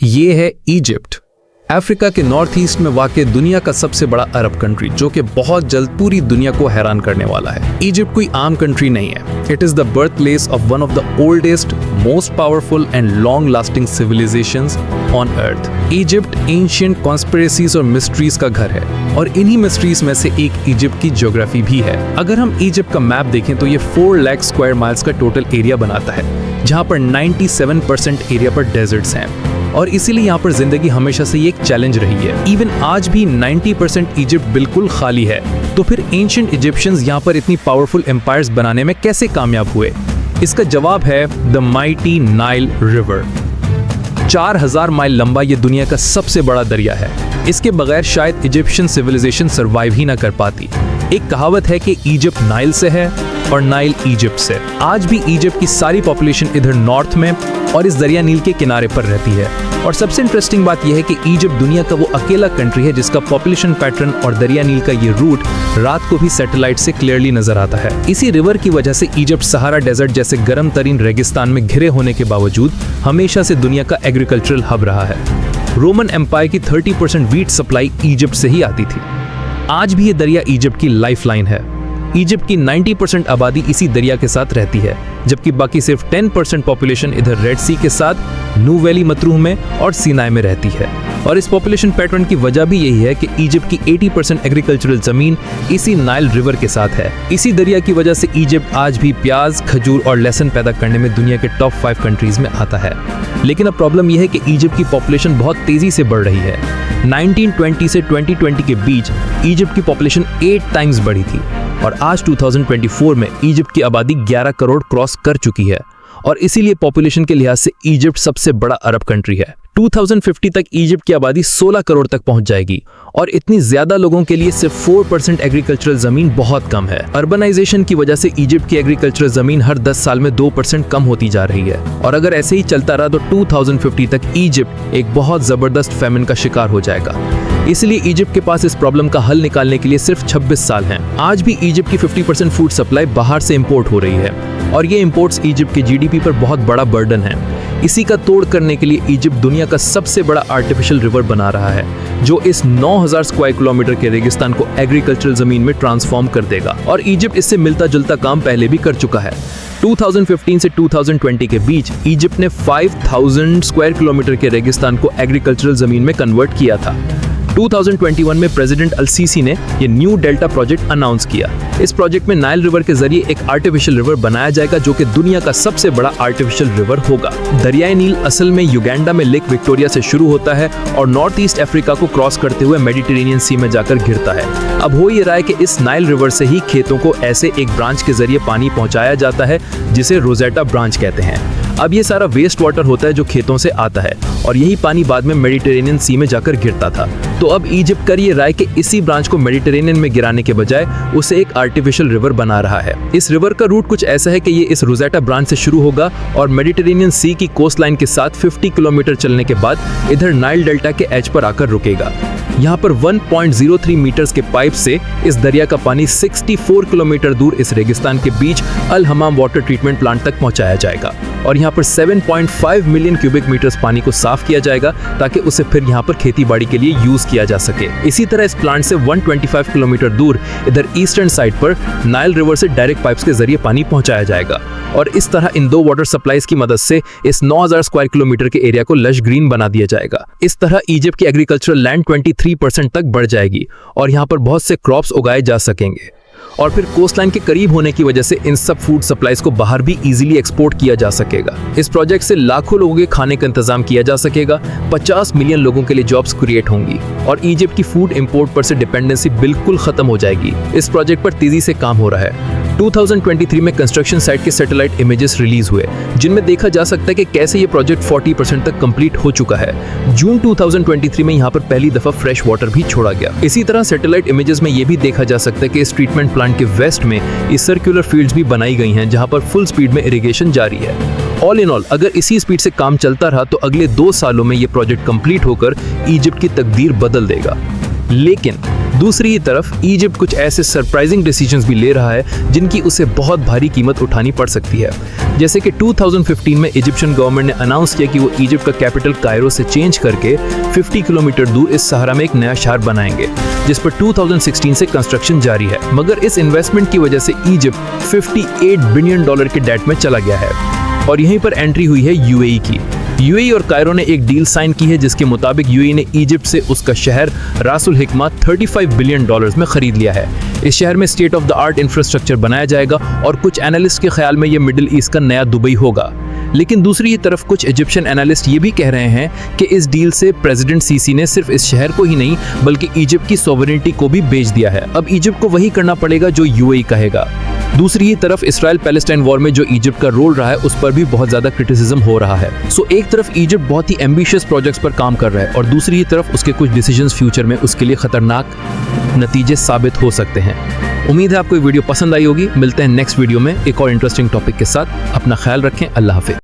ये है Egypt, Africa के नॉर्थ ईस्ट में वाक़ दुनिया का सबसे बड़ा अरब कंट्री, जो कि बहुत जल्द पूरी दुनिया को हैरान करने वाला है। इजिप्ट कोई आम कंट्री नहीं है। It is the birth place of one of the oldest, most powerful and long lasting civilisations on earth. Egypt ancient conspiracies और मिस्ट्रीज का घर है, और इन्हीं मिस्ट्रीज में से एक इजिप्ट की ज्योग्राफी भी है। अगर हम इजिप्ट का मैप देखें तो ये 4 लाख स्क्वायर माइल्स का टोटल एरिया बनाता है, जहाँ पर 97% एरिया पर डेजर्ट्स हैं, और इसीलिए यहाँ पर जिंदगी हमेशा से ये एक चैलेंज रही है। इवन आज भी 90% इजिप्ट बिल्कुल खाली है। तो फिर एंशिएंट इजिप्शियंस यहाँ पर इतनी पावरफुल एम्पायर्स बनाने में कैसे कामयाब हुए? इसका जवाब है the mighty Nile river. 4000 mile लंबा ये दुनिया का सबसे बड़ा दरिया है। इसके बगैर शायद इजिप्शियन सिविलाइजेशन सर्वाइव ही ना कर पाती। एक कहावत है कि इजिप्ट नाइल से है और नाइल इजिप्ट से। आज भी इजिप्ट की सारी पॉपुलेशन इधर नॉर्थ में और इस दरिया नील के किनारे पर रहती है। और सबसे इंटरेस्टिंग बात यह है कि इजिप्ट दुनिया का वो अकेला कंट्री है जिसका पॉपुलेशन पैटर्न और दरिया नील का ये रूट रात को भी सैटेलाइट से क्लियरली नजर आता है। इसी रिवर की वजह से इजिप्ट सहारा डेजर्ट जैसे गर्म तरीन रेगिस्तान में घिरे होने के बावजूद हमेशा से दुनिया का एग्रीकल्चरल हब रहा है। रोमन एम्पायर की 30% व्हीट सप्लाई इजिप्ट से ही आती थी। आज भी ये दरिया इजिप्ट की लाइफलाइन है। इजिप्ट की 90% आबादी इसी दरिया के साथ रहती है, जबकि बाकी सिर्फ 10% पॉपुलेशन इधर रेड सी के साथ नू वैली मतरूह में और सीनाई में रहती है। और इस पॉपुलेशन पैटर्न की वजह भी यही है कि इजिप्ट की 80% एग्रीकल्चरल जमीन इसी नाइल रिवर के साथ है। इसी दरिया की वजह से इजिप्ट आज भी प्याज, खजूर और लहसुन पैदा करने में दुनिया के टॉप 5 कंट्रीज में आता है। लेकिन अब प्रॉब्लम यह है कि इजिप्ट की पॉपुलेशन बहुत तेजी से बढ़ रही है। 1920 से 2020 के बीच इजिप्ट की पॉपुलेशन 8 टाइम्स बढ़ी थी, और आज 2024 में इजिप्ट की आबादी 11 करोड़ क्रॉस कर चुकी है, और इसीलिए पॉपुलेशन के लिहाज से इजिप्ट सबसे बड़ा अरब कंट्री है। 2050 तक इजिप्ट की आबादी 16 करोड़ तक पहुंच जाएगी, और इतनी ज्यादा लोगों के लिए सिर्फ 4% एग्रीकल्चरल जमीन बहुत कम है। अर्बनाइजेशन की वजह से इजिप्ट की एग्रीकल्चरल जमीन हर 10 साल में 2% कम होती जा रही है, और अगर ऐसे ही चलता रहा तो 2050 तक इजिप्ट एक बहुत जबरदस्त फेमिन का शिकार हो जाएगा। इसलिए इजिप्ट के पास इस प्रॉब्लम का हल निकालने के लिए सिर्फ 26 साल हैं। आज भी इजिप्ट की 50% फूड सप्लाई बाहर से इंपोर्ट हो रही है, और ये इंपोर्ट्स इजिप्ट के जीडीपी पर बहुत बड़ा बर्डन है। इसी का तोड़ करने के लिए इजिप्ट दुनिया का सबसे बड़ा आर्टिफिशियल रिवर बना रहा है, जो इस 9000 स्क्वायर किलोमीटर के रेगिस्तान को एग्रीकल्चरल जमीन में ट्रांसफॉर्म कर देगा। और इजिप्ट इससे मिलता जुलता काम पहले भी कर चुका है। 2015 से 2020 के बीच इजिप्ट ने 5000 स्क्वायर किलोमीटर के रेगिस्तान को एग्रीकल्चरल जमीन में कन्वर्ट किया था। 2021 में प्रेसिडेंट अल सीसी ने ये न्यू डेल्टा प्रोजेक्ट अनाउंस किया। इस प्रोजेक्ट में नाइल रिवर के जरिए एक आर्टिफिशियल रिवर बनाया जाएगा, जो कि दुनिया का सबसे बड़ा आर्टिफिशियल रिवर होगा। दरियाई नील असल में युगांडा में लेक विक्टोरिया से शुरू होता है और नॉर्थ ईस्ट अफ्रीका को क्रॉस करते हुए मेडिटेरेनियन सी में जाकर घिरता है। अब हो ये रहा है कि इस नाइल रिवर से ही खेतों को ऐसे एक ब्रांच के जरिए पानी पहुंचाया जाता है जिसे रोजेटा ब्रांच कहते हैं। अब ये सारा वेस्ट वाटर होता है जो खेतों से आता है, और यही पानी बाद में मेडिटेरेनियन सी में जाकर गिरता था। तो अब इजिप्ट कर ये रहा है कि इसी ब्रांच को मेडिटेरेनियन में गिराने के बजाय उसे एक आर्टिफिशियल रिवर बना रहा है। इस रिवर का रूट कुछ ऐसा है कि ये इस रोजेटा ब्रांच से शुरू होगा और मेडिटेरेनियन सी की कोस्ट लाइन के साथ 50 किलोमीटर चलने के बाद इधर नाइल डेल्टा के एज पर आकर रुकेगा। यहाँ पर 1.03 मीटर्स के पाइप से इस दरिया का पानी 64 किलोमीटर दूर इस रेगिस्तान के बीच अल हमाम वाटर ट्रीटमेंट प्लांट तक पहुंचाया जाएगा, और यहाँ पर 7.5 मिलियन क्यूबिक मीटर्स पानी को साफ किया जाएगा ताकि उसे फिर यहाँ पर खेती बाड़ी के लिए यूज किया जा सके। इसी तरह इस प्लांट से 125 किलोमीटर दूर इधर ईस्टर्न साइड पर नाइल रिवर से डायरेक्ट पाइप्स के जरिए पानी पहुंचाया जाएगा, और इस तरह इन दो वाटर सप्लाईज की मदद से इस 9000 स्क्वायर किलोमीटर के एरिया को लश ग्रीन बना दिया जाएगा। इस तरह इजिप्ट की एग्रीकल्चरल लैंड 23% तक बढ़ जाएगी, और यहाँ पर बहुत से क्रॉप्स उगाए जा सकेंगे। और फिर कोस्टलाइन के करीब होने की वजह से इन सब फूड सप्लाईज को बाहर भी इजीली एक्सपोर्ट किया जा सकेगा। इस प्रोजेक्ट से लाखों लोगों के खाने का इंतजाम किया जा सकेगा, 50 मिलियन लोगों के लिए जॉब्स क्रिएट होंगी, और इजिप्ट की फूड इंपोर्ट पर से डिपेंडेंसी बिल्कुल खत्म हो जाएगी। इस प्रोजेक्ट पर तेजी से काम हो रहा है। 2023 में कंस्ट्रक्शन साइट के सैटेलाइट इमेजेस रिलीज हुए, जिनमें देखा जा सकता है कि कैसे ये प्रोजेक्ट 40% तक कंप्लीट हो चुका है। जून 2023 में यहाँ पर पहली दफा फ्रेश वाटर भी छोड़ा गया। इसी तरह सैटेलाइट इमेजेस में ये भी देखा जा सकता है कि इस ट्रीटमेंट प्लांट के वेस्ट में इस सर्कुलर फील्ड्स भी बनाई गई हैं, जहाँ पर फुल स्पीड में इरिगेशन जारी है। ऑल इन ऑल अगर इसी स्पीड से काम चलता रहा तो अगले 2 सालों में ये प्रोजेक्ट कंप्लीट होकर इजिप्ट की तकदीर बदल देगा। लेकिन दूसरी ही तरफ इजिप्ट कुछ ऐसे सरप्राइजिंग डिसीजंस भी ले रहा है जिनकी उसे बहुत भारी कीमत उठानी पड़ सकती है। जैसे कि 2015 में इजिप्शियन गवर्नमेंट ने अनाउंस किया कि वो इजिप्ट का कैपिटल कायरो से चेंज करके 50 किलोमीटर दूर इस सहारा में एक नया शहर बनाएंगे, जिस पर 2016 से कंस्ट्रक्शन जारी है। मगर इस इन्वेस्टमेंट की वजह से इजिप्ट $58 बिलियन के डेट में चला गया है और यहीं पर एंट्री हुई है यूएई की। यूएई और कायरो ने एक डील साइन की है जिसके मुताबिक यूएई ने इजिप्ट से उसका शहर रासुल हिकमा $35 बिलियन में खरीद लिया है। इस शहर में state of the art infrastructure बनाया जाएगा और कुछ एनालिस्ट के ख्याल में यह मिडिल ईस्ट का नया दुबई होगा। लेकिन दूसरी तरफ कुछ इजिप्शियन एनालिस्ट ये भी कह रहे हैं कि इस डील से प्रेसिडेंट सीसी ने सिर्फ इस शहर को ही नहीं बल्कि इजिप्ट की सॉवरेनिटी को भी बेच दिया है। अब इजिप्ट को वही करना पड़ेगा जो यूएई कहेगा। दूसरी ही तरफ इसराइल पैलेस्टाइन वॉर में जो इजिप्ट का रोल रहा है उस पर भी बहुत ज्यादा क्रिटिसिज्म हो रहा है। सो एक तरफ इजिप्ट बहुत ही एम्बिशियस प्रोजेक्ट्स पर काम कर रहा है और दूसरी ही तरफ उसके कुछ डिसीजंस फ्यूचर में उसके लिए खतरनाक नतीजे साबित हो सकते हैं। उम्मीद है आपको ये वीडियो पसंद आई होगी। मिलते हैं नेक्स्ट वीडियो में एक और इंटरेस्टिंग टॉपिक के साथ। अपना ख्याल रखें। अल्लाह हाफिज।